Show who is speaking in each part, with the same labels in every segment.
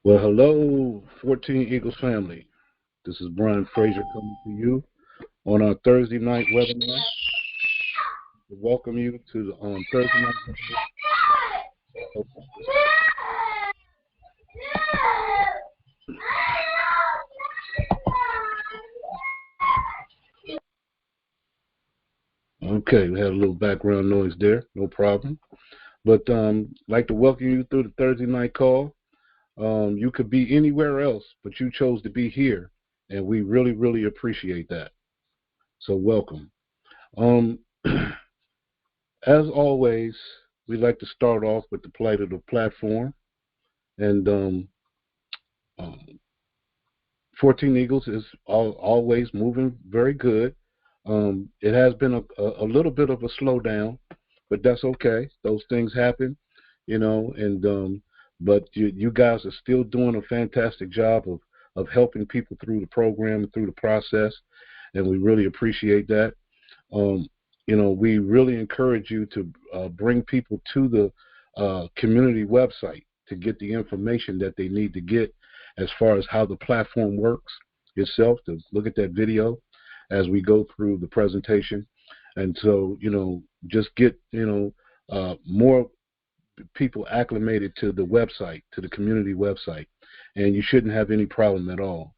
Speaker 1: Well, hello, 14 Eagles family. This is Brian Frazier coming to you on our Thursday night webinar. We welcome you to the Thursday night webinar. Okay, we had a little background noise there, no problem. But like to welcome you through the Thursday night call. You could be anywhere else, but you chose to be here, and we really, really appreciate that. So welcome. Um, as always, we like to start off with the plight of the platform. And um, 14 Eagles is always moving very good. It has been a little bit of a slowdown, but that's okay. Those things happen, and but you guys are still doing a fantastic job of helping people through the program and through the process, and we really appreciate that. Um, we really encourage you to bring people to the community website to get the information that they need to get as far as how the platform works itself, to look at that video as we go through the presentation. And so, just get, more people acclimated to the website, to the community website, and you shouldn't have any problem at all,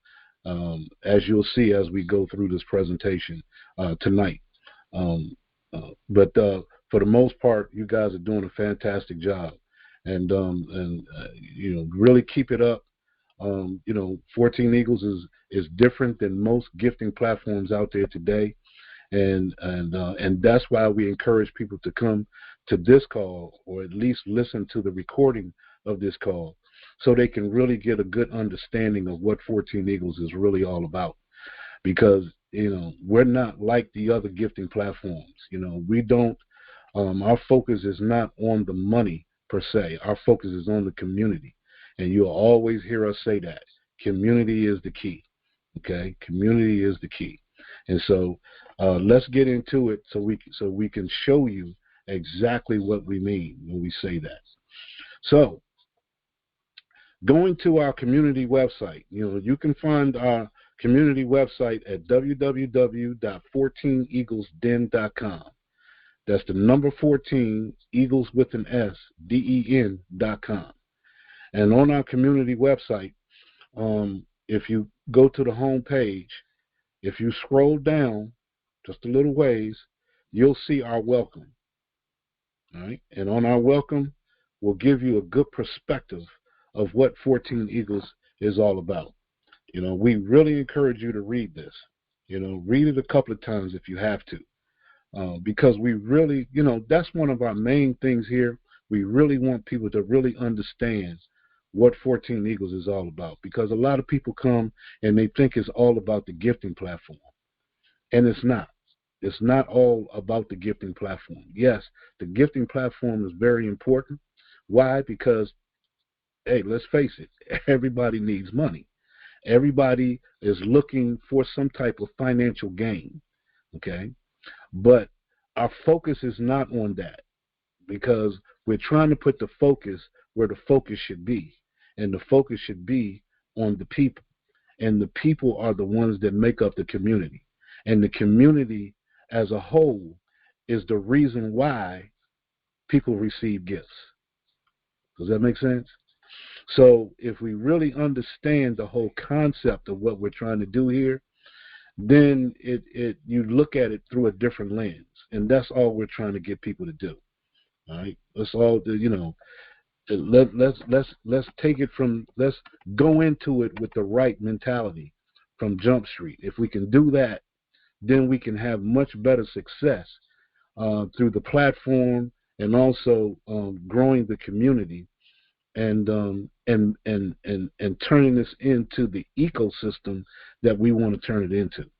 Speaker 1: as you'll see as we go through this presentation tonight. But for the most part, you guys are doing a fantastic job, and really keep it up. 14 Eagles is different than most gifting platforms out there today, and that's why we encourage people to come to this call, or at least listen to the recording of this call, so they can really get a good understanding of what 14 Eagles is really all about. Because we're not like the other gifting platforms. We don't. Our focus is not on the money per se. Our focus is on the community, and you'll always hear us say that community is the key. Okay, community is the key, and so let's get into it so we can show you exactly what we mean when we say that. So, going to our community website, you can find our community website at www.14eaglesden.com. That's the number 14, Eagles with an S, DEN.com. And on our community website, if you go to the home page, if you scroll down just a little ways, you'll see our welcome. All right? And on our welcome, we'll give you a good perspective of what 14 Eagles is all about. We really encourage you to read this. Read it a couple of times if you have to, because we really, that's one of our main things here. We really want people to really understand what 14 Eagles is all about, because a lot of people come and they think it's all about the gifting platform, and it's not. It's not all about the gifting platform. Yes, the gifting platform is very important. Why? Because, hey, let's face it, everybody needs money. Everybody is looking for some type of financial gain, okay? But our focus is not on that, because we're trying to put the focus where the focus should be. And the focus should be on the people. And the people are the ones that make up the community. And the community as a whole is the reason why people receive gifts. Does that make sense? So if we really understand the whole concept of what we're trying to do here, then you look at it through a different lens, and that's all we're trying to get people to do. All right, let's all let's take it from, let's go into it with the right mentality from Jump Street. If we can do that, then we can have much better success through the platform, and also growing the community, and turning this into the ecosystem that we want to turn it into.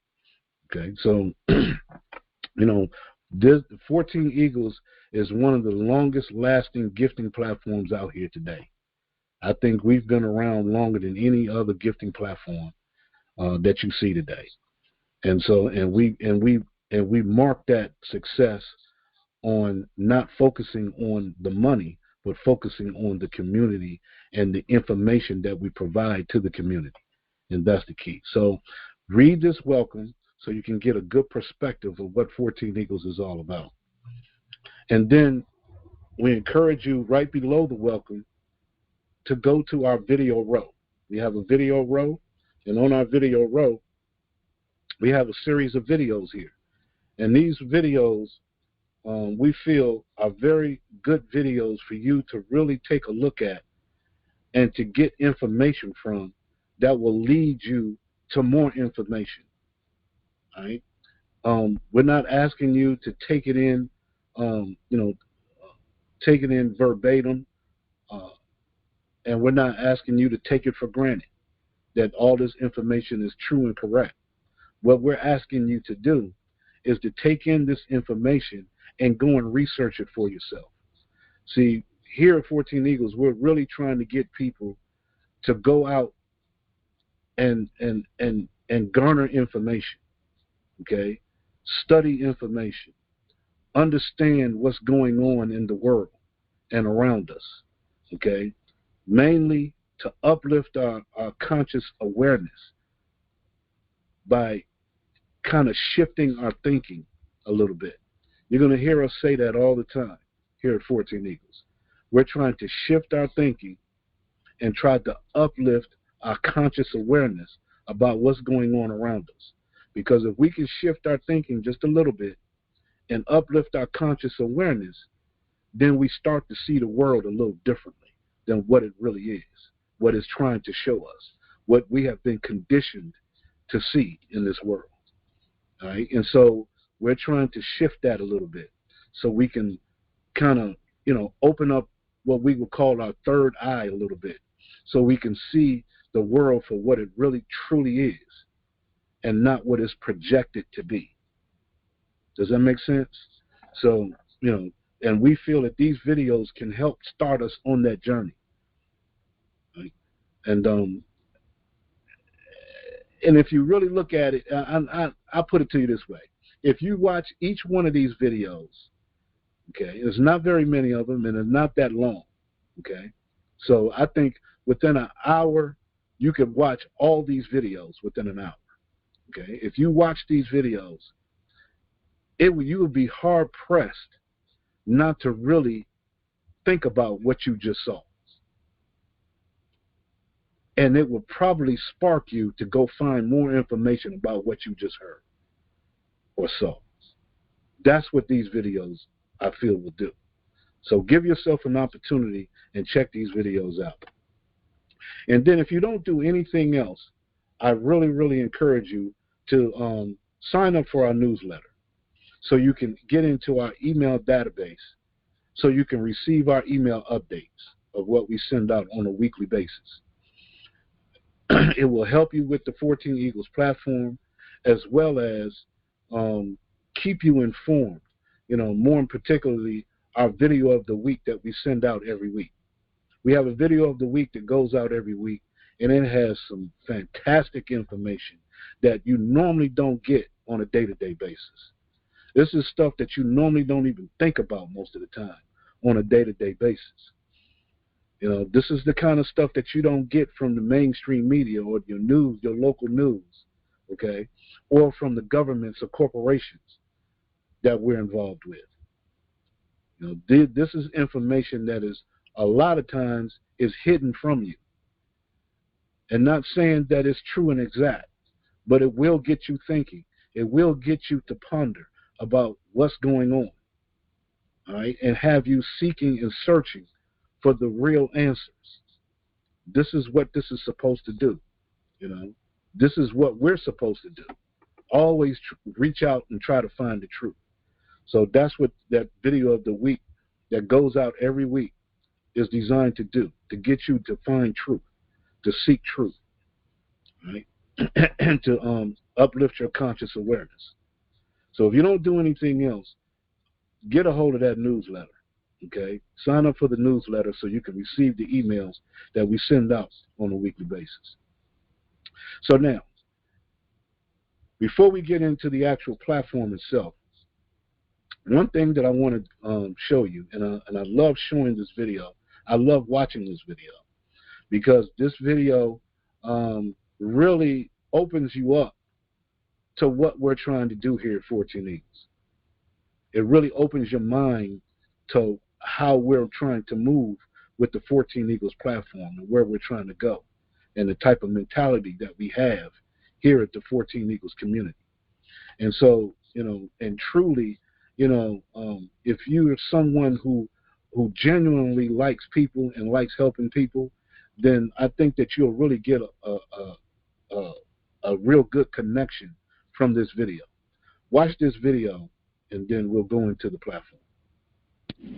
Speaker 1: Okay, so this 14 Eagles is one of the longest lasting gifting platforms out here today. I think we've been around longer than any other gifting platform that you see today, and so we mark that success on not focusing on the money, but focusing on the community and the information that we provide to the community. And that's the key. So read this welcome so you can get a good perspective of what 14 Eagles is all about. And then we encourage you right below the welcome to go to our video row. We have a video row, and on our video row, we have a series of videos here. And these videos, we feel, are very good videos for you to really take a look at and to get information from that will lead you to more information. All right? We're not asking you to take it in, take it in verbatim, uh, and we're not asking you to take it for granted that all this information is true and correct. What we're asking you to do is to take in this information and go and research it for yourself. See, here at 14 Eagles, we're really trying to get people to go out and garner information, okay? Study information. Understand what's going on in the world and around us, okay? Mainly to uplift our conscious awareness by kind of shifting our thinking a little bit. You're going to hear us say that all the time here at 14 Eagles. We're trying to shift our thinking and try to uplift our conscious awareness about what's going on around us. Because if we can shift our thinking just a little bit and uplift our conscious awareness, then we start to see the world a little differently than what it really is, what it's trying to show us, what we have been conditioned to see in this world. All right? And so we're trying to shift that a little bit so we can kind of, open up what we would call our third eye a little bit so we can see the world for what it really truly is and not what it's projected to be. Does that make sense? So, and we feel that these videos can help start us on that journey. Right? And if you really look at it, I'll put it to you this way. If you watch each one of these videos, okay, there's not very many of them, and it's not that long, okay? So I think within an hour, you could watch all these videos within an hour, okay? If you watch these videos, you would be hard-pressed not to really think about what you just saw. And it will probably spark you to go find more information about what you just heard or saw. That's what these videos, I feel, will do. So give yourself an opportunity and check these videos out. And then if you don't do anything else, I really, really encourage you to sign up for our newsletter so you can get into our email database so you can receive our email updates of what we send out on a weekly basis. It will help you with the 14 Eagles platform as well as keep you informed, more particularly our video of the week that we send out every week. We have a video of the week that goes out every week, and it has some fantastic information that you normally don't get on a day-to-day basis. This is stuff that you normally don't even think about most of the time on a day-to-day basis. This is the kind of stuff that you don't get from the mainstream media or your news, your local news, okay, or from the governments or corporations that we're involved with. This is information that is a lot of times is hidden from you. And not saying that it's true and exact, but it will get you thinking. It will get you to ponder about what's going on, all right, and have you seeking and searching for the real answers. This is what this is supposed to do, This is what we're supposed to do. Always reach out and try to find the truth. So that's what that video of the week that goes out every week is designed to do, to get you to find truth, to seek truth, right? And to uplift your conscious awareness. So if you don't do anything else, get a hold of that newsletter, okay? Sign up for the newsletter so you can receive the emails that we send out on a weekly basis. So now, before we get into the actual platform itself, One thing that I want to show you, and I love showing this video. I love watching this video because this video really opens you up to what we're trying to do here at 14 Eagles. It really opens your mind to how we're trying to move with the 14 Eagles platform and where we're trying to go and the type of mentality that we have here at the 14 Eagles community. And so, and truly, if you are someone who genuinely likes people and likes helping people, then I think that you'll really get a real good connection from this video. Watch this video, and then we'll go into the platform.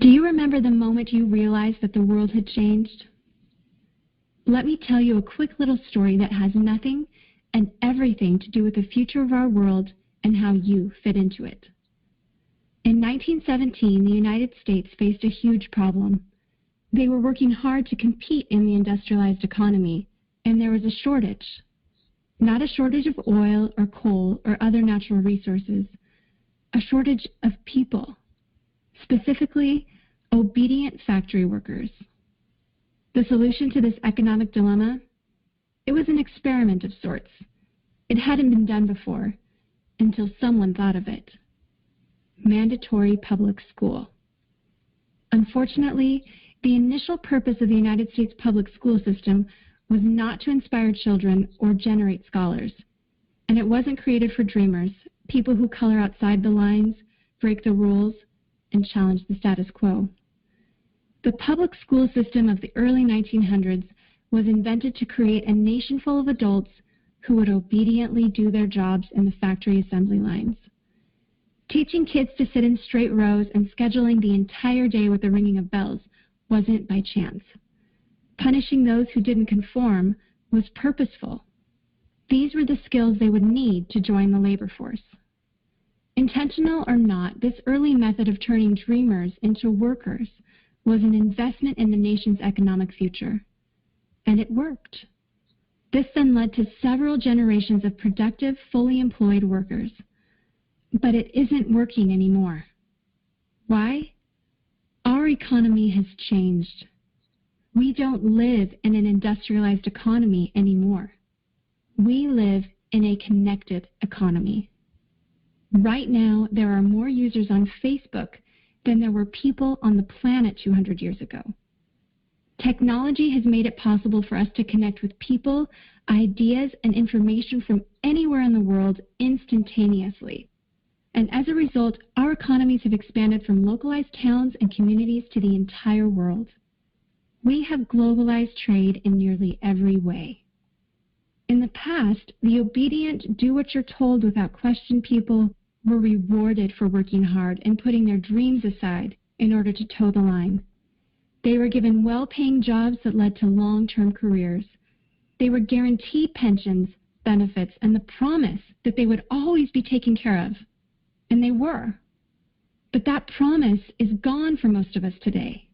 Speaker 2: Do you remember the moment you realized that the world had changed? Let me tell you a quick little story that has nothing and everything to do with the future of our world and how you fit into it. In 1917, the United States faced a huge problem. They were working hard to compete in the industrialized economy, and there was a shortage. Not a shortage of oil or coal or other natural resources, a shortage of people, specifically obedient factory workers. The solution to this economic dilemma? It was an experiment of sorts. It hadn't been done before, until someone thought of it. Mandatory public school. Unfortunately, the initial purpose of the United States public school system was not to inspire children or generate scholars. And it wasn't created for dreamers, people who color outside the lines, break the rules, and challenge the status quo. The public school system of the early 1900s was invented to create a nation full of adults who would obediently do their jobs in the factory assembly lines. Teaching kids to sit in straight rows and scheduling the entire day with the ringing of bells wasn't by chance. Punishing those who didn't conform was purposeful. These were the skills they would need to join the labor force. Intentional or not, this early method of turning dreamers into workers was an investment in the nation's economic future. And it worked. This then led to several generations of productive, fully employed workers. But it isn't working anymore. Why? Our economy has changed. We don't live in an industrialized economy anymore. We live in a connected economy. Right now, there are more users on Facebook than there were people on the planet 200 years ago. Technology has made it possible for us to connect with people, ideas, and information from anywhere in the world instantaneously. And as a result, our economies have expanded from localized towns and communities to the entire world. We have globalized trade in nearly every way. In the past, the obedient, do-what-you're-told without question people were rewarded for working hard and putting their dreams aside in order to toe the line. They were given well-paying jobs that led to long-term careers. They were guaranteed pensions, benefits, and the promise that they would always be taken care of. And they were. But that promise is gone for most of us today.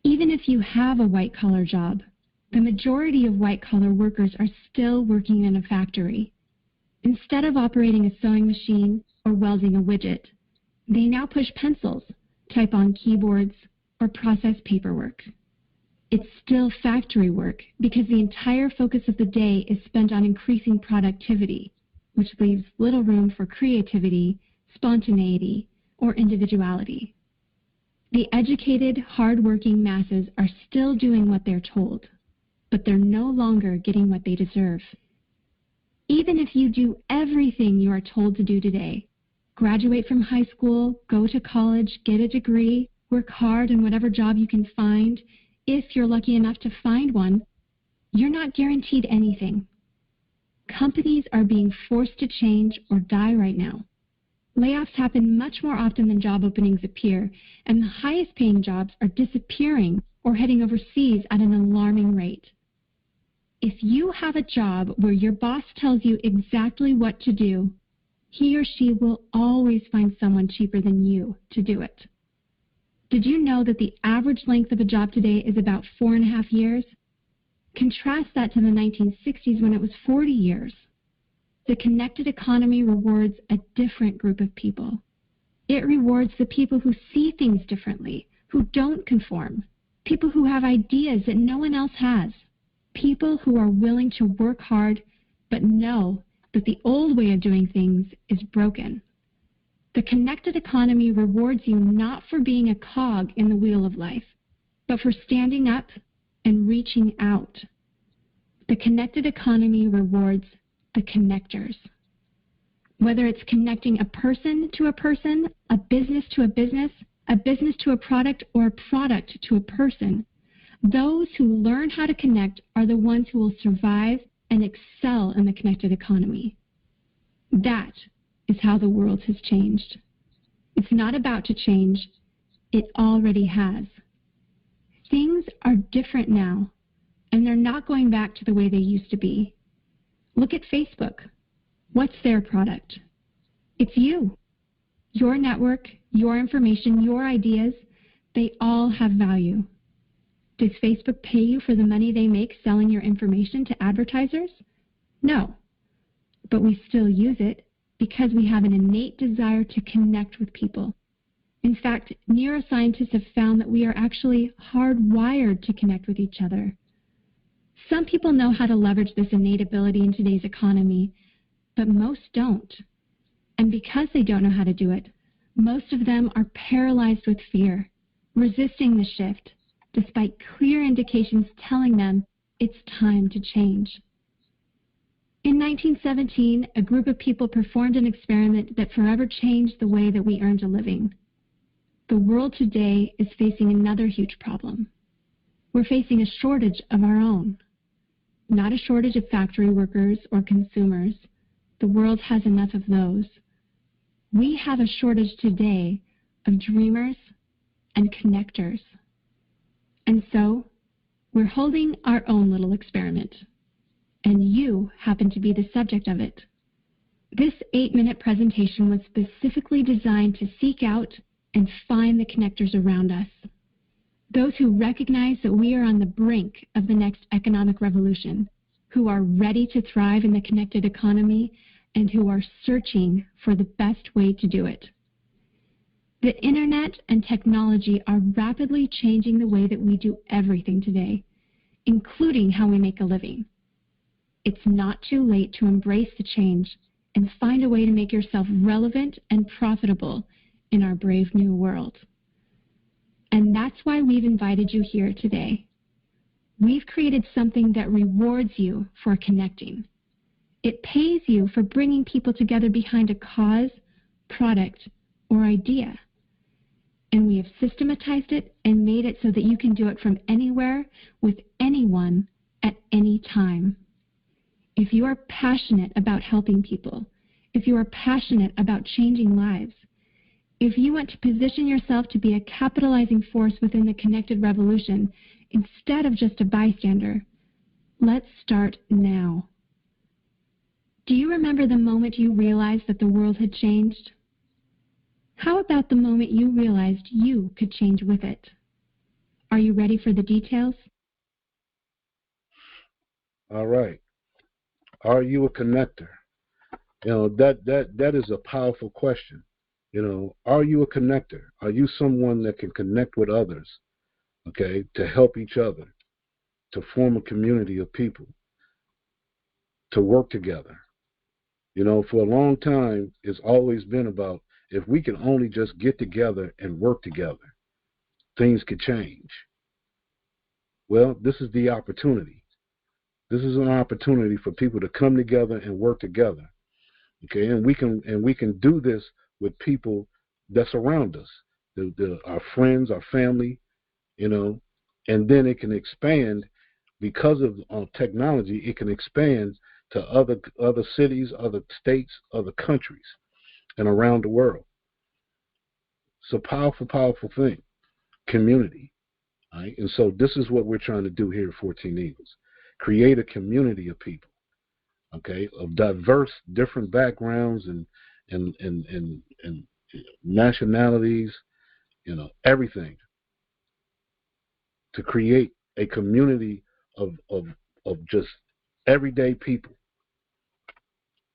Speaker 2: Even if you have a white-collar job, the majority of white-collar workers are still working in a factory. Instead of operating a sewing machine or welding a widget, they now push pencils, type on keyboards, or process paperwork. It's still factory work because the entire focus of the day is spent on increasing productivity, which leaves little room for creativity, spontaneity, or individuality. The educated, hard-working masses are still doing what they're told, but they're no longer getting what they deserve. Even if you do everything you are told to do today, graduate from high school, go to college, get a degree, work hard in whatever job you can find, if you're lucky enough to find one, you're not guaranteed anything. Companies are being forced to change or die right now. Layoffs happen much more often than job openings appear, and the highest paying jobs are disappearing or heading overseas at an alarming rate. If you have a job where your boss tells you exactly what to do, he or she will always find someone cheaper than you to do it. Did you know that the average length of a job today is about 4.5 years? Contrast that to the 1960s when it was 40 years. The connected economy rewards a different group of people. It rewards the people who see things differently, who don't conform, people who have ideas that no one else has, people who are willing to work hard but know that the old way of doing things is broken. The connected economy rewards you not for being a cog in the wheel of life, but for standing up and reaching out. The connected economy rewards the connectors. Whether it's connecting a person to a person, a business to a business to a product, or a product to a person, those who learn how to connect are the ones who will survive and excel in the connected economy. That is how the world has changed. It's not about to change. It already has. Things are different now, and they're not going back to the way they used to be. Look at Facebook. What's their product? It's you. Your network, your information, your ideas, they all have value. Does Facebook pay you for the money they make selling your information to advertisers? No. But we still use it because we have an innate desire to connect with people. In fact, neuroscientists have found that we are actually hardwired to connect with each other. Some people know how to leverage this innate ability in today's economy, but most don't. And because they don't know how to do it, most of them are paralyzed with fear, resisting the shift, despite clear indications telling them it's time to change. In 1917, a group of people performed an experiment that forever changed the way that we earned a living. The world today is facing another huge problem. We're facing a shortage of our own. Not a shortage of factory workers or consumers. The world has enough of those. We have a shortage today of dreamers and connectors. And so, we're holding our own little experiment. And you happen to be the subject of it. This 8-minute presentation was specifically designed to seek out and find the connectors around us. Those who recognize that we are on the brink of the next economic revolution, who are ready to thrive in the connected economy, and who are searching for the best way to do it. The internet and technology are rapidly changing the way that we do everything today, including how we make a living. It's not too late to embrace the change and find a way to make yourself relevant and profitable in our brave new world. And that's why we've invited you here today. We've created something that rewards you for connecting. It pays you for bringing people together behind a cause, product, or idea. And we have systematized it and made it so that you can do it from anywhere with anyone at any time. If you are passionate about helping people, if you are passionate about changing lives, if you want to position yourself to be a capitalizing force within the connected revolution instead of just a bystander, let's start now. Do you remember the moment you realized that the world had changed? How about the moment you realized you could change with it? Are you ready for the details?
Speaker 1: All right. Are you a connector? That is a powerful question. Are you a connector? Are you someone that can connect with others, okay, to help each other, to form a community of people, to work together? For a long time, it's always been about if we can only just get together and work together, things could change. Well, this is the opportunity. This is an opportunity for people to come together and work together. Okay, and we can do this with people that's around us, our friends, our family, and then it can expand because of technology. It can expand to other cities, other states, other countries, and around the world. It's a powerful, powerful thing. Community, right? And so this is what we're trying to do here at 14 Eagles: create a community of people, okay, of diverse, different backgrounds and nationalities, everything, to create a community of just everyday people.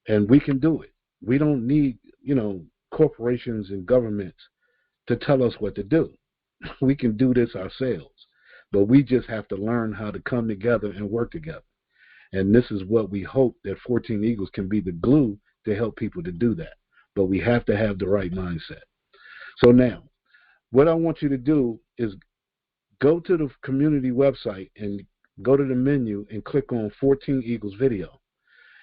Speaker 1: And we can do it. We don't need, corporations and governments to tell us what to do. We can do this ourselves, but we just have to learn how to come together and work together. And this is what we hope that 14 Eagles can be the glue to help people to do that. But we have to have the right mindset. So now, what I want you to do is go to the community website and go to the menu and click on 14 Eagles video.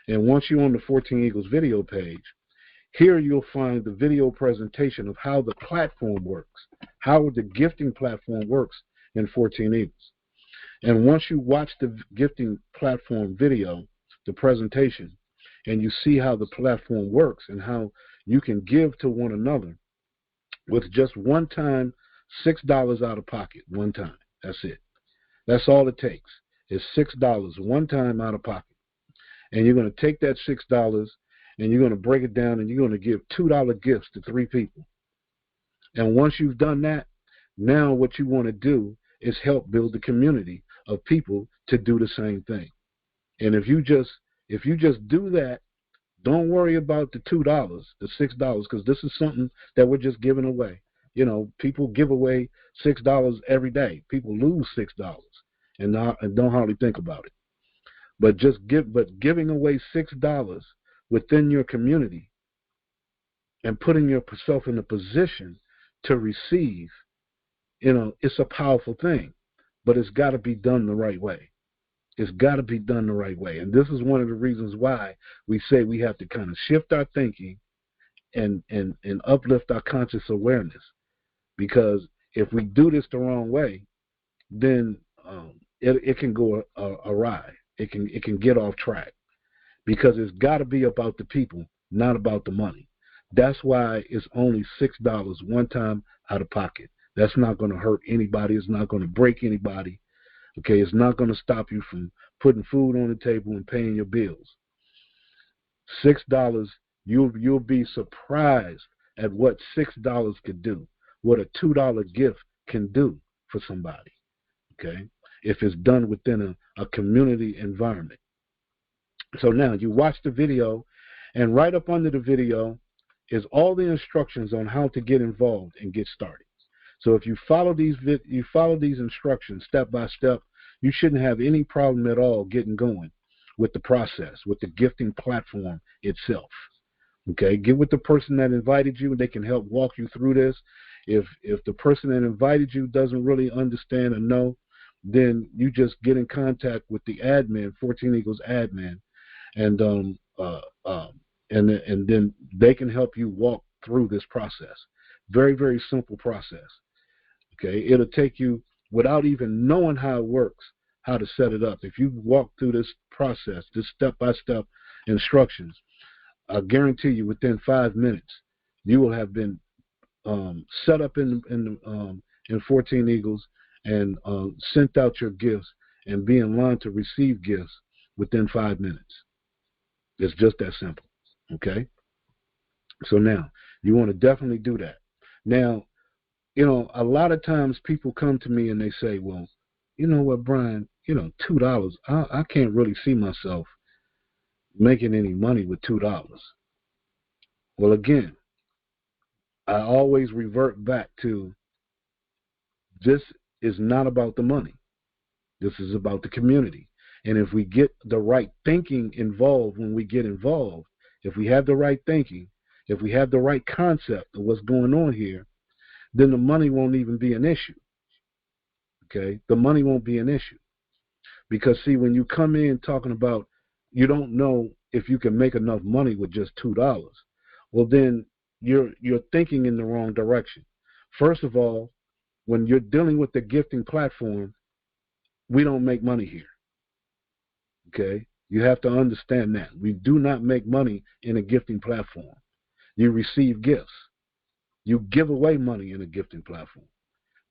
Speaker 1: And once you're on the 14 Eagles video page, here you'll find the video presentation of how the platform works, how the gifting platform works in 14 Eagles. And once you watch the gifting platform video, the presentation, and you see how the platform works and how you can give to one another with just one time, $6 out of pocket, one time. That's it. That's all it takes is $6 one time out of pocket. And you're going to take that $6 and you're going to break it down and you're going to give $2 gifts to 3 people. And once you've done that, now what you want to do is help build the community of people to do the same thing. And if you just do that, don't worry about the $2, the $6, because this is something that we're just giving away. You know, people give away $6 every day. People lose $6 and don't hardly think about it. But giving away $6 within your community and putting yourself in a position to receive, you know, it's a powerful thing. But it's got to be done the right way. It's got to be done the right way. And this is one of the reasons why we say we have to kind of shift our thinking and uplift our conscious awareness. Because if we do this the wrong way, then it can go awry. It can get off track. Because it's got to be about the people, not about the money. That's why it's only $6 one time out of pocket. That's not going to hurt anybody. It's not going to break anybody. Okay, it's not going to stop you from putting food on the table and paying your bills. $6, you'll be surprised at what $6 could do, what a $2 gift can do for somebody. Okay, if it's done within a community environment. So now you watch the video, and right up under the video is all the instructions on how to get involved and get started. So if you follow these instructions step by step, you shouldn't have any problem at all getting going with the process, with the gifting platform itself. Okay, get with the person that invited you, and they can help walk you through this. If the person that invited you doesn't really understand or know, then you just get in contact with the admin, 14 Eagles admin, and then they can help you walk through this process. Very, very simple process. Okay, it'll take you without even knowing how it works, how to set it up. If you walk through this process, this step-by-step instructions, I guarantee you within 5 minutes you will have been set up in 14 Eagles and sent out your gifts and be in line to receive gifts within 5 minutes. It's just that simple. Okay? So now you want to definitely do that. Now, you know, a lot of times people come to me and they say, well, you know what, Brian, you know, $2, I can't really see myself making any money with $2. Well, again, I always revert back to this is not about the money. This is about the community. And if we get the right thinking involved when we get involved, if we have the right thinking, if we have the right concept of what's going on here, then the money won't even be an issue. Okay? The money won't be an issue. Because, see, when you come in talking about you don't know if you can make enough money with just $2, well, then you're thinking in the wrong direction. First of all, when you're dealing with the gifting platform, we don't make money here. Okay? You have to understand that. We do not make money in a gifting platform. You receive gifts. You give away money in a gifting platform.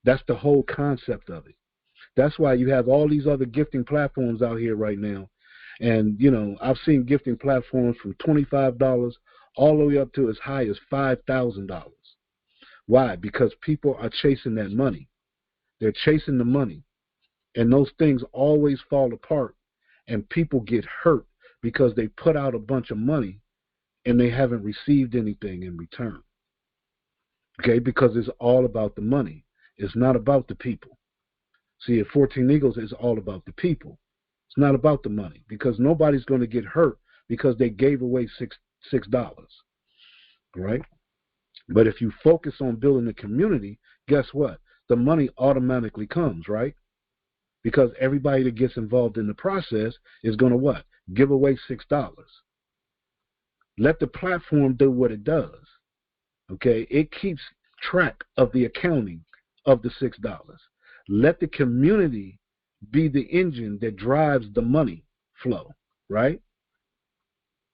Speaker 1: That's the whole concept of it. That's why you have all these other gifting platforms out here right now. And, you know, I've seen gifting platforms from $25 all the way up to as high as $5,000. Why? Because people are chasing that money. They're chasing the money. And those things always fall apart. And people get hurt because they put out a bunch of money and they haven't received anything in return. Okay, because it's all about the money. It's not about the people. See, at 14 Eagles, it's all about the people. It's not about the money because nobody's going to get hurt because they gave away $6. Right? But if you focus on building a community, guess what? The money automatically comes, right? Because everybody that gets involved in the process is going to what? Give away $6. Let the platform do what it does. Okay? It keeps track of the accounting of the $6. Let the community be the engine that drives the money flow, right?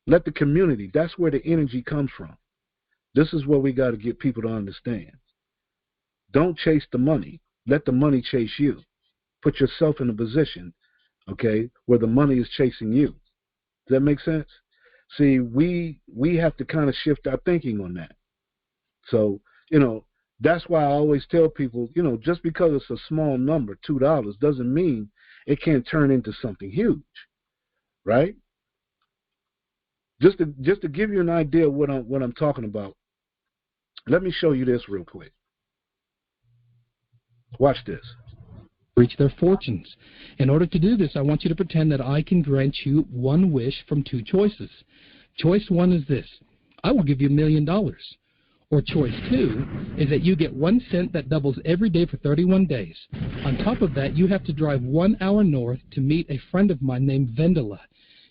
Speaker 1: Let the community, that's where the energy comes from. This is what we got to get people to understand. Don't chase the money. Let the money chase you. Put yourself in a position, okay, where the money is chasing you. Does that make sense? See, we have to kind of shift our thinking on that. So, that's why I always tell people, just because it's a small number, $2, doesn't mean it can't turn into something huge, right? Just to give you an idea of what I'm talking about, let me show you this real quick. Watch this.
Speaker 3: Reach their fortunes. In order to do this, I want you to pretend that I can grant you one wish from two choices. Choice one is this: I will give you $1 million. Or choice two is that you get 1 cent that doubles every day for 31 days. On top of that, you have to drive 1 hour north to meet a friend of mine named Vendela.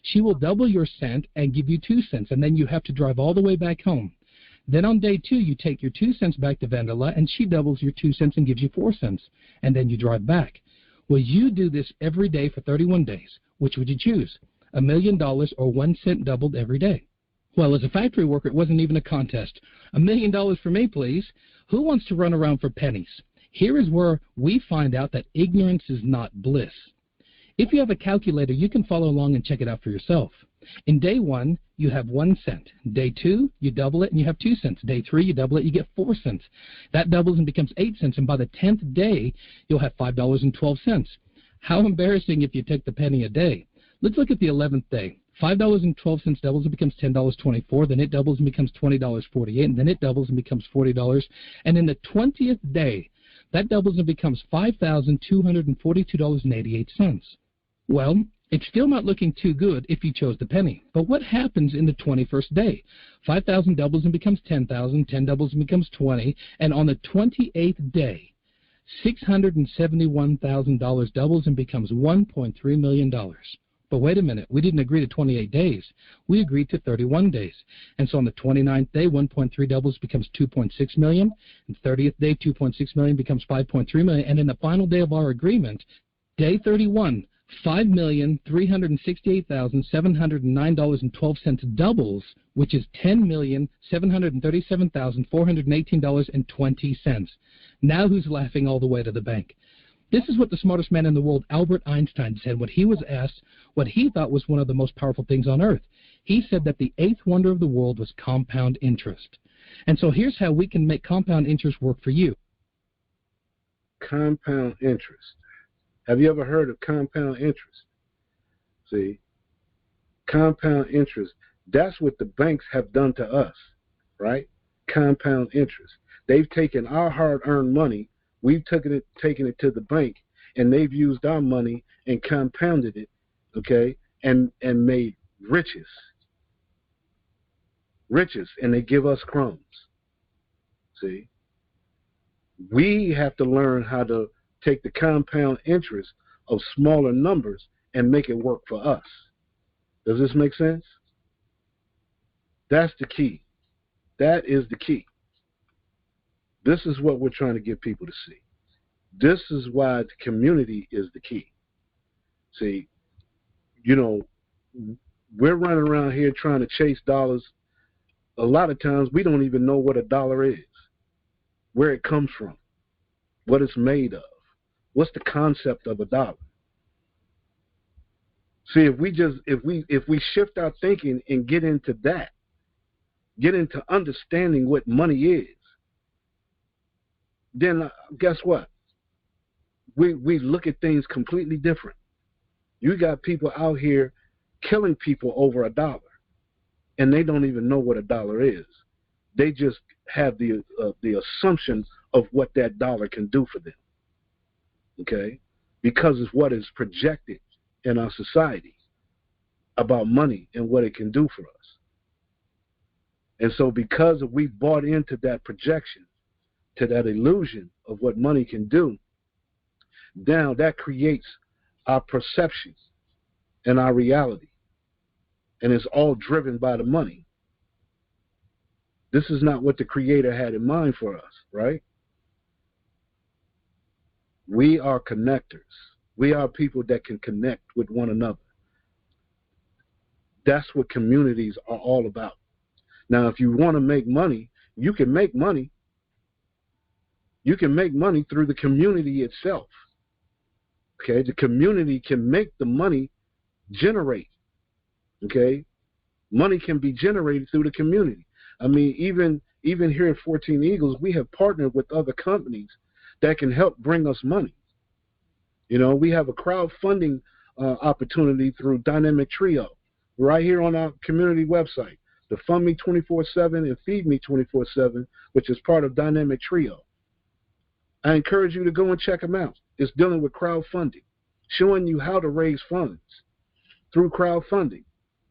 Speaker 3: She will double your cent and give you 2 cents, and then you have to drive all the way back home. Then on day 2, you take your 2 cents back to Vendela, and she doubles your 2 cents and gives you 4 cents, and then you drive back. Well, you do this every day for 31 days. Which would you choose? $1 million or 1 cent doubled every day? Well, as a factory worker, it wasn't even a contest. $1 million for me, please. Who wants to run around for pennies? Here is where we find out that ignorance is not bliss. If you have a calculator, you can follow along and check it out for yourself. In day 1, you have 1 cent. Day 2, you double it and you have 2 cents. Day 3, you double it, you get 4 cents. That doubles and becomes 8 cents, and by the 10th day, you'll have $5.12. How embarrassing if you take the penny a day. Let's look at the 11th day. $5.12 doubles and becomes $10.24, then it doubles and becomes $20.48, and then it doubles and becomes $40. And in the 20th day, that doubles and becomes $5,242.88. Well, it's still not looking too good if you chose the penny. But what happens in the 21st day? 5,000 doubles and becomes 10,000, 10 doubles and becomes 20, and on the 28th day, $671,000 doubles and becomes $1.3 million. But wait a minute, we didn't agree to 28 days. We agreed to 31 days. And so on the 29th day, 1.3 doubles becomes 2.6 million. And 30th day, 2.6 million becomes 5.3 million. And in the final day of our agreement, day 31, $5,368,709.12 doubles, which is $10,737,418.20. Now who's laughing all the way to the bank? This is what the smartest man in the world, Albert Einstein, said when he was asked what he thought was one of the most powerful things on earth. He said that the 8th wonder of the world was compound interest. And so here's how we can make compound interest work for you.
Speaker 1: Compound interest. Have you ever heard of compound interest? See, compound interest, that's what the banks have done to us, right? Compound interest. They've taken our hard-earned money, we've taken it to the bank, and they've used our money and compounded it, okay, and made riches, and they give us crumbs. See, we have to learn how to take the compound interest of smaller numbers and make it work for us. Does this make sense? That's the key. That is the key. This is what we're trying to get people to see. This is why the community is the key. See, we're running around here trying to chase dollars. A lot of times we don't even know what a dollar is, where it comes from, what it's made of. What's the concept of a dollar? See, if we shift our thinking and get into that, get into understanding what money is, then guess what? We look at things completely different. You got people out here killing people over $1, and they don't even know what a dollar is. They just have the assumption of what that dollar can do for them, okay? Because it's what is projected in our society about money and what it can do for us. And so because we bought into that projection, to that illusion of what money can do, now that creates our perception and our reality. And it's all driven by the money. This is not what the Creator had in mind for us, right? We are connectors. We are people that can connect with one another. That's what communities are all about. Now, if you want to make money, you can make money. You can make money through the community itself. Okay, the community can make the money generate. Okay, money can be generated through the community. I mean, even here at 14 Eagles, we have partnered with other companies that can help bring us money. You know, we have a crowdfunding opportunity through Dynamic Trio right here on our community website, the Fund Me 24/7 and Feed Me 24/7, which is part of Dynamic Trio. I encourage you to go and check them out. It's dealing with crowdfunding, showing you how to raise funds through crowdfunding.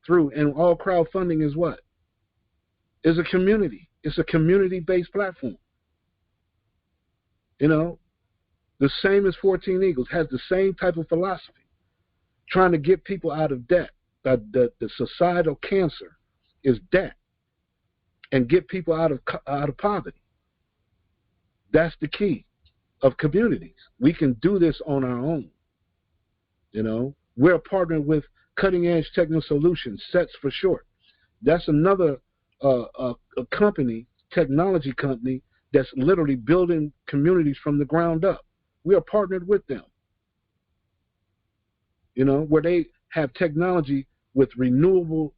Speaker 1: And all crowdfunding is what? Is a community. It's a community-based platform. You know, the same as 14 Eagles, has the same type of philosophy, trying to get people out of debt. The societal cancer is debt, and get people out of poverty. That's the key of communities. We can do this on our own. You know, we're partnered with Cutting Edge Techno Solutions, SETS for short. That's another a company, technology company, that's literally building communities from the ground up. We are partnered with them. You know, where they have technology with renewable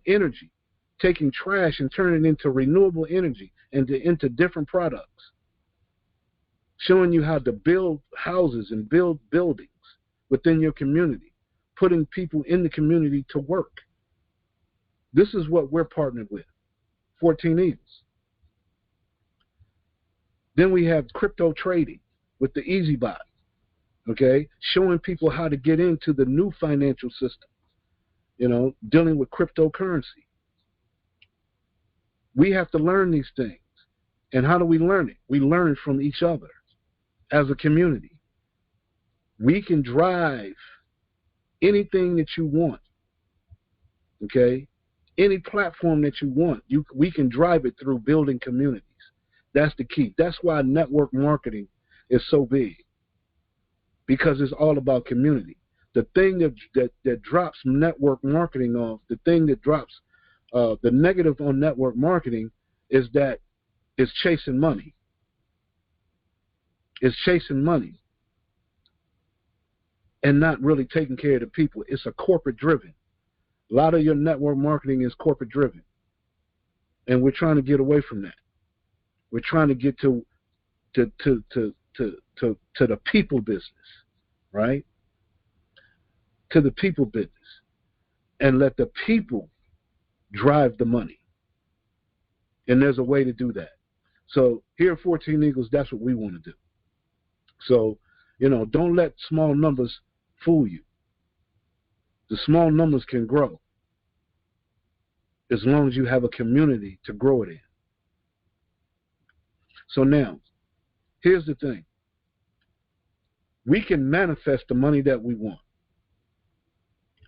Speaker 1: energy, taking trash and turning it into renewable energy and into different products, showing you how to build houses and build buildings within your community, putting people in the community to work. This is what we're partnered with, 14 Eagles. Then we have crypto trading with the EasyBot, okay, showing people how to get into the new financial system, you know, dealing with cryptocurrency. We have to learn these things. And how do we learn it? We learn from each other as a community. We can drive anything that you want, okay? Any platform that you want, we can drive it through building communities. That's the key. That's why network marketing is so big, because it's all about community. The thing that drops network marketing off, the thing that drops the negative on network marketing is that it's chasing money. It's chasing money and not really taking care of the people. It's a corporate driven. A lot of your network marketing is corporate driven, and we're trying to get away from that. We're trying to get to the people business, right? To the people business, and let the people drive the money. And there's a way to do that. So here at 14 Eagles, that's what we want to do. So, you know, don't let small numbers fool you. The small numbers can grow as long as you have a community to grow it in. So now, here's the thing. We can manifest the money that we want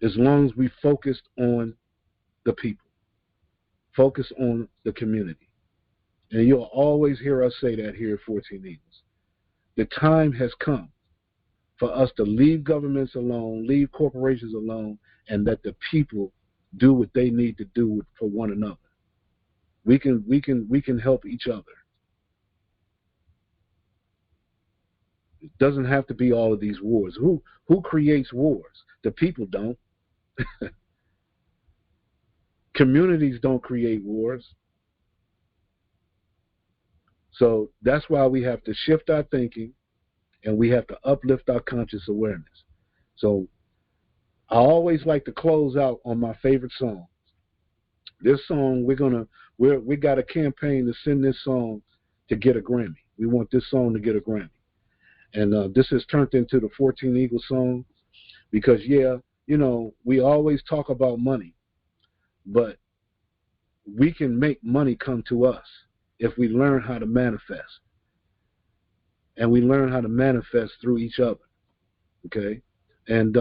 Speaker 1: as long as we focus on the people, focus on the community. And you'll always hear us say that here at 14 Eagles. The time has come for us to leave governments alone, leave corporations alone, and let the people do what they need to do for one another. We can help each other. It doesn't have to be all of these wars. Who creates wars? The people don't. Communities don't create wars. So that's why we have to shift our thinking, and we have to uplift our conscious awareness. So I always like to close out on my favorite song. This song, we got a campaign to send this song to get a Grammy. We want this song to get a Grammy. And this has turned into the 14 Eagles song because, yeah, you know, we always talk about money, but we can make money come to us if we learn how to manifest. And we learn how to manifest through each other, okay? And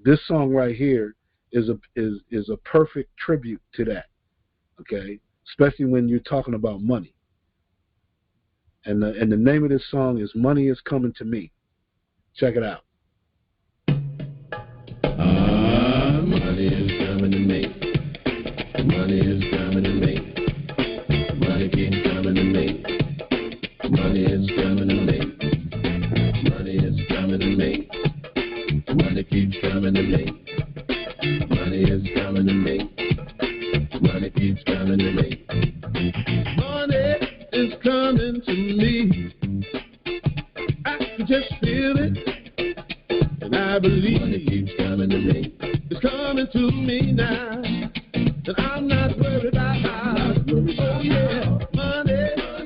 Speaker 1: this song right here is a perfect tribute to that, okay? Especially when you're talking about money. And the name of this song is "Money Is Coming to Me." Check it out.
Speaker 4: Money is coming to me. Money is coming to me. Money keeps coming to me. Money is coming to me. Money is coming to me. Money keeps coming to me. Money is coming to me. Money keeps coming to me. Money is coming to me. I can just feel it, and I believe money keeps coming to me. It's coming to me now, and I'm not worried about how. Oh yeah, money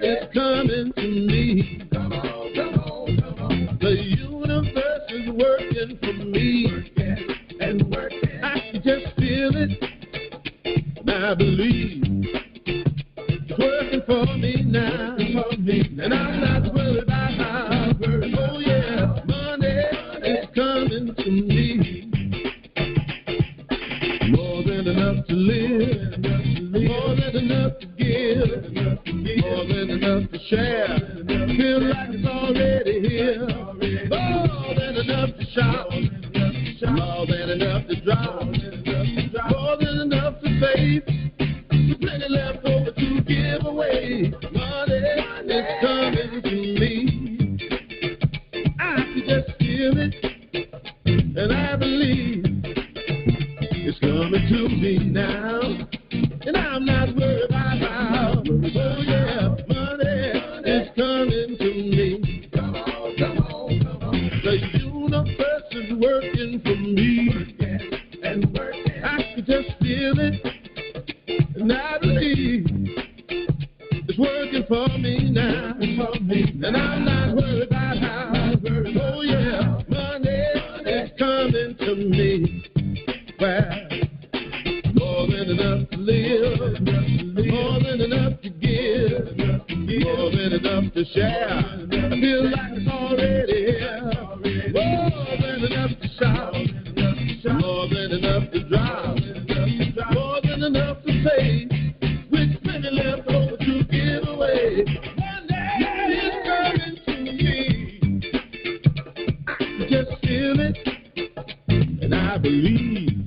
Speaker 4: is coming to me. Come on, come on, come on. The universe is working for me, working and working. I can just feel it, and I believe it's working for me now, and I'm not worried about how. Oh yeah, money is coming to me. More than enough to live, more than enough to give, more than enough to share. Feel like it's already here. More than enough to shout, more than enough to drop, more than enough to save. There's plenty left over to give away. Money is coming to me. I can just feel it, and I believe it's coming to me now, and I'm not worried about how. Oh yeah, money is coming to me. Come on, come on, come on. The universe is working for me, working and working. I can just feel it, and I believe it's working for me now, and I'm not worried about how. Oh yeah, money is coming to me. Well, more than enough to live, more than enough to give, more than enough to share. I feel like it's already here. More than enough to shout, more than enough to drop, more than enough to say, with plenty left over to give away. Money is coming to me. I can just feel it, and I believe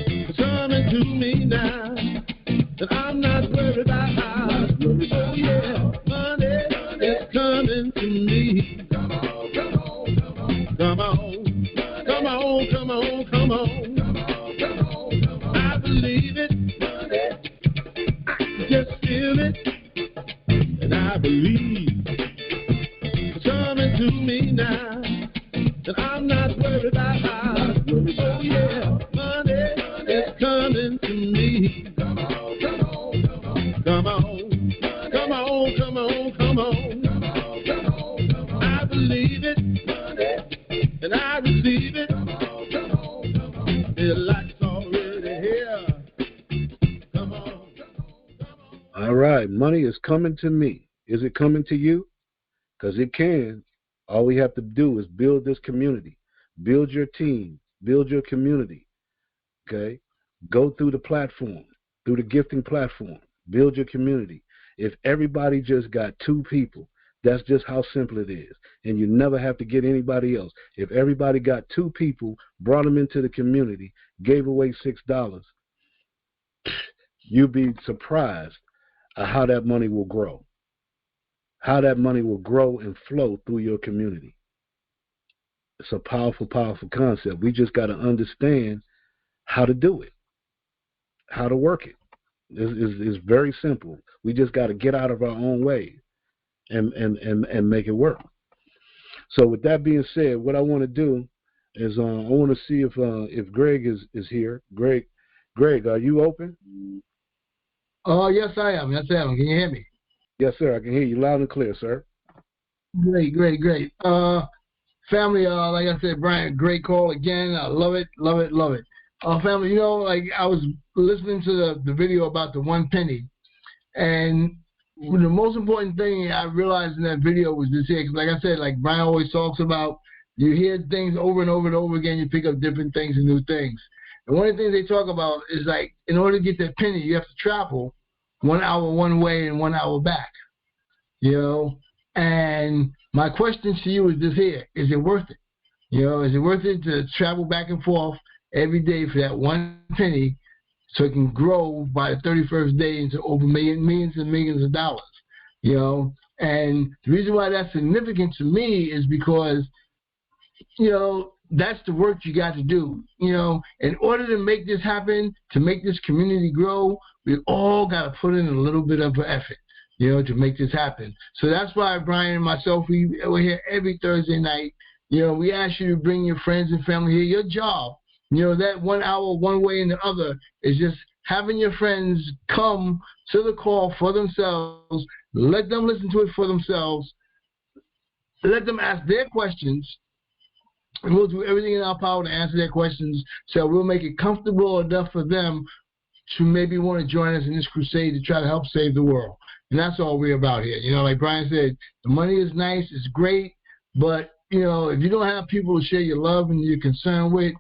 Speaker 4: it's coming to me now, and I'm not worried about how. Oh yeah, money is coming to me. Come on, come on, come on, come on, come on, come on, come on, come on, come on, come on. I believe it, I can just feel it, and I believe it's coming to me now, and I'm not worried about how. Oh yeah, money is coming to me. Come on, come on, come on, come on, come on, come on, come on, come on, come on, come on. I believe it, and I receive it. Come on, come on, come on. Feel like it's already here. Come on, come on, come on.
Speaker 1: All right, money is coming to me. Is it coming to you? Because it can. All we have to do is build this community, build your team, build your community. Okay? Go through the platform, through the gifting platform, build your community. If everybody just got 2 people, that's just how simple it is. And you never have to get anybody else. If everybody got 2 people, brought them into the community, gave away $6, you'd be surprised at how that money will grow. How that money will grow and flow through your community. It's a powerful, powerful concept. We just got to understand how to do it, how to work it. It's very simple. We just got to get out of our own way and make it work. So with that being said, what I want to do is I want to see if Greg is here. Greg, Greg, are you open?
Speaker 5: Oh, yes, I am. Yes, I am. Can you hear me?
Speaker 1: Yes, sir. I can hear you loud and clear, sir.
Speaker 5: Great, great, great. Family, like I said, Brian, great call again. I love it, love it, love it. Family, you know, like I was listening to the video about the 1 penny, and the most important thing I realized in that video was this here, 'cause like I said, like Brian always talks about, you hear things over and over and over again, you pick up different things and new things. And one of the things they talk about is like, in order to get that penny, you have to travel 1 hour one way and 1 hour back, you know. And my question to you is this here: is it worth it? You know, is it worth it to travel back and forth every day for that 1 penny, so it can grow by the 31st day into over millions and millions of dollars? You know, and the reason why that's significant to me is because, you know, that's the work you got to do. You know, in order to make this happen, to make this community grow, we all got to put in a little bit of an effort, you know, to make this happen. So that's why Brian and myself, we're here every Thursday night. You know, we ask you to bring your friends and family here. Your job, you know, that 1 hour one way and the other is just having your friends come to the call for themselves. Let them listen to it for themselves. Let them ask their questions. And we'll do everything in our power to answer their questions, so we'll make it comfortable enough for them to maybe want to join us in this crusade to try to help save the world. And that's all we're about here. You know, like Brian said, the money is nice, it's great, but, you know, if you don't have people to share your love and your concern with,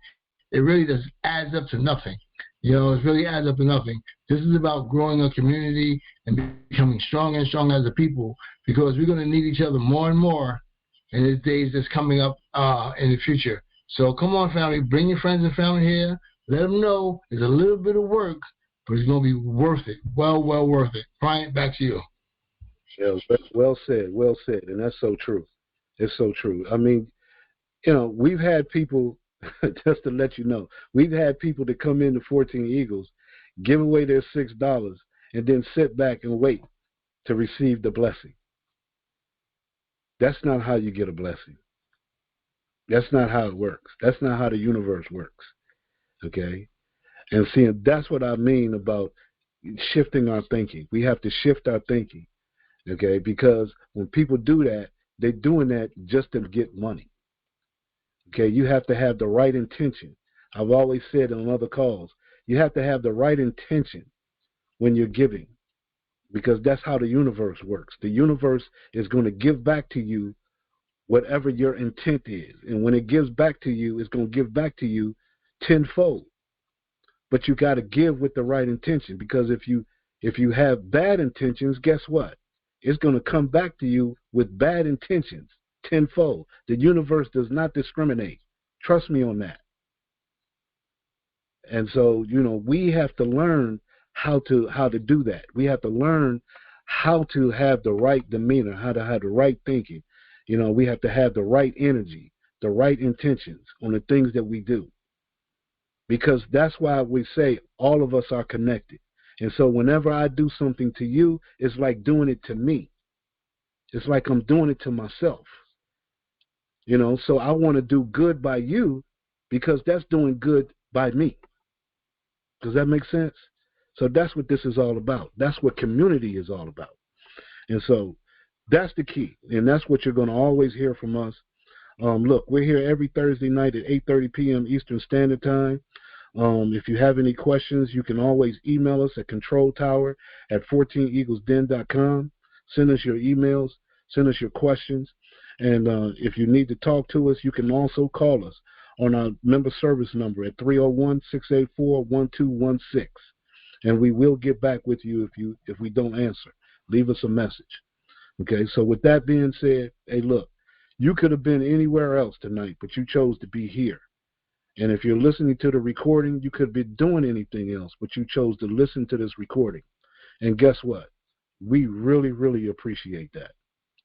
Speaker 5: it really just adds up to nothing. You know, it really adds up to nothing. This is about growing a community and becoming stronger and stronger as a people, because we're going to need each other more and more in the days that's coming up in the future. So come on, family, bring your friends and family here. Let them know it's a little bit of work, but it's going to be worth it. Well worth it. Brian, back to you.
Speaker 1: Yeah, well said, well said, and that's so true. It's so true. I mean, you know, we've had people, just to let you know, we've had people that come into 14 Eagles, give away their $6, and then sit back and wait to receive the blessing. That's not how you get a blessing. That's not how it works. That's not how the universe works. Okay? And seeing, that's what I mean about shifting our thinking. We have to shift our thinking. Okay? Because when people do that, they're doing that just to get money. Okay? You have to have the right intention. I've always said on other calls, you have to have the right intention when you're giving, because that's how the universe works. The universe is going to give back to you whatever your intent is. And when it gives back to you, it's going to give back to you tenfold. But you got to give with the right intention, because if you have bad intentions, guess what? It's going to come back to you with bad intentions tenfold. The universe does not discriminate. Trust me on that. And so, you know, we have to learn how to do that. We have to learn how to have the right demeanor, how to have the right thinking. You know, we have to have the right energy, the right intentions on the things that we do. Because that's why we say all of us are connected. And so whenever I do something to you, it's like doing it to me. It's like I'm doing it to myself. You know, so I want to do good by you, because that's doing good by me. Does that make sense? So that's what this is all about. That's what community is all about. And so that's the key. And that's what you're going to always hear from us. Look, we're here every Thursday night at 8:30 p.m. Eastern Standard Time. If you have any questions, you can always email us at controltower@14eaglesden.com. Send us your emails. Send us your questions. And if you need to talk to us, you can also call us on our member service number at 301-684-1216. And we will get back with you if we don't answer. Leave us a message. Okay, so with that being said, hey, look, you could have been anywhere else tonight, but you chose to be here. And if you're listening to the recording, you could be doing anything else, but you chose to listen to this recording. And guess what? We really, really appreciate that.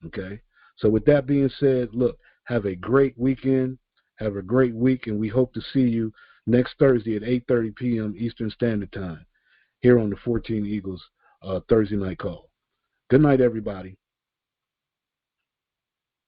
Speaker 1: Okay? So with that being said, look, have a great weekend. Have a great week, and we hope to see you next Thursday at 8:30 p.m. Eastern Standard Time here on the 14 Eagles Thursday night call. Good night, everybody.